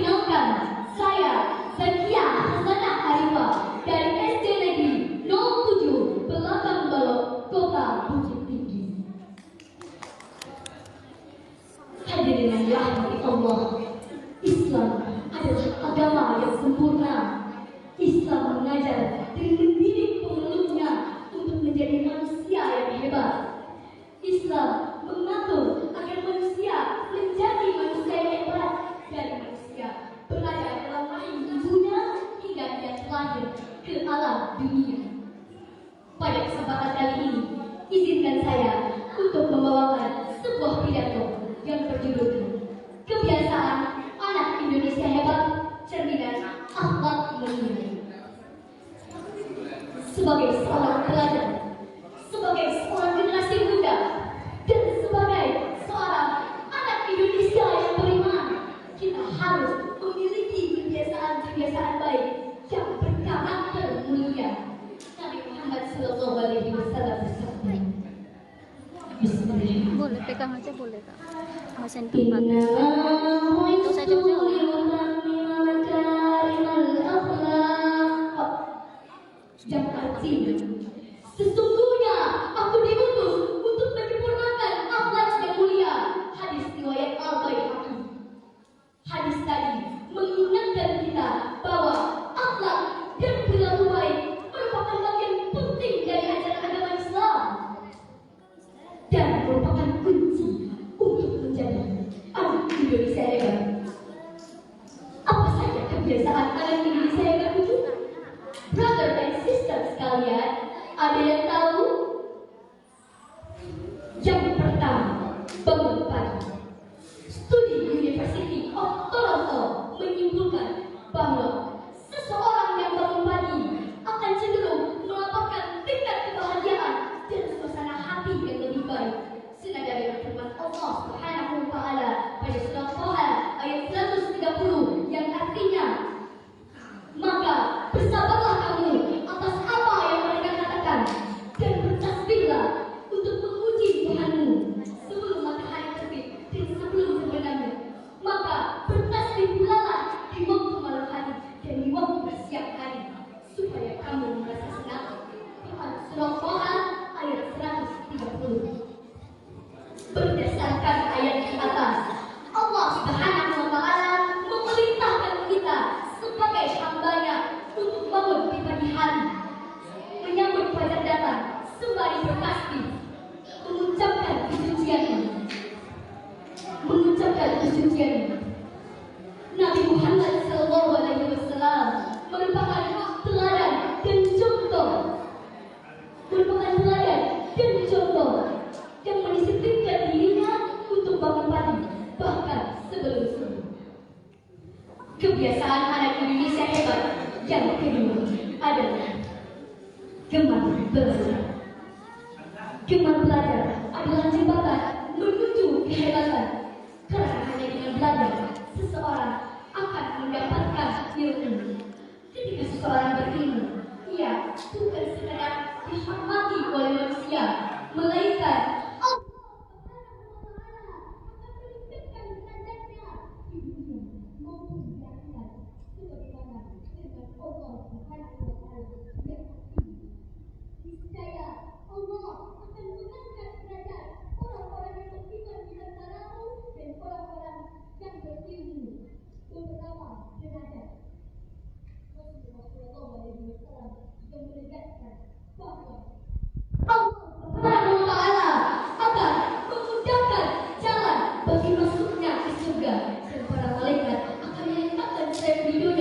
Perkenalkan, saya Zakia Hasanah Arifah dari SD Negeri 07 Belakang Balok, Kota Bukit Tinggi. Hadirin yang dirahmati Allah, Islam adalah agama yang sempurna. Islam mengajar dan mendidik pemeluknya untuk menjadi manusia yang hebat. Islam mengatur agar manusia menjadi manusia yang hebat dari manusia berada dalam rahim ibunya hingga dia terlahir ke alam dunia. Pada kesempatan kali ini, izinkan saya untuk membawakan sebuah pidato yang berjudul Kebiasaan Anak Indonesia Hebat, Cerminan Akhlak Mulia. Sebagai seorang pelajar, sebagai seorang generasi muda, dan sebagai seorang anak Indonesia yang beriman, kita harus memiliki kebiasaan-kebiasaan baik yang berkarakter mulia. Nabi Muhammad SAW bersabda, Bismillah. Boleh pegang aja, boleh Kak. Masih tempat. Itu saja yang artinya, sesungguhnya aku diutus untuk menyempurnakan akhlak yang mulia. Hadis riwayat Al-Baihaqi. Hadis tadi mengingatkan kita bahwa akhlak dan perilaku baik merupakan bagian penting dari ajaran agama Islam dan merupakan kunci untuk menjadi anak Indonesia hebat. Apa saja kebiasaan anak Indonesia hebat itu? Brother and sister sekalian, ada yang tahu? Yang pertama, bangun pagi. Studi University of Toronto menyimpulkan bahwa seseorang yang bangun pagi akan cenderung melaporkan tingkat kebahagiaan dan suasana hati yang lebih baik. Senada dengan firman Allah Subhanahu wa Ta'ala pada surah Taha ayat 130 yang artinya, maka bersabarlah kamu atas apa yang mereka katakan dan bertasbihlah untuk memuji Tuhanmu sebelum matahari terbit dan sebelum terbenamnya. Maka bertasbih pula di waktu malam hari dan di waktu siang hari supaya kamu merasa senang. Surah Taha ayat 130. Berdasarkan ayat di atas, Allah Subhanahu wa Ta'ala memerintahkan kita sebagai hamba-Nya untuk bangun di pagi hari, menyambut fajar datang sembari bertasbih, mengucapkan kesucian. Nabi Muhammad SAW merupakan teladan dan contoh yang mendisiplinkan dirinya untuk bangun pagi, bahkan sebelum subuh. Kebiasaan anak Indonesia hebat yang kedua adalah gemar belajar. Gemar belajar adalah jembatan menuju kehebatan, karena hanya dengan belajar seseorang akan mendapatkan ilmu. Ketika seseorang berilmu, ia bukan sekadar dihormati oleh manusia, melainkan Allah menitipkan derajatnya di dunia maupun di akhirat, sebagaimana firman Allah Subhanahu wa Ta'ala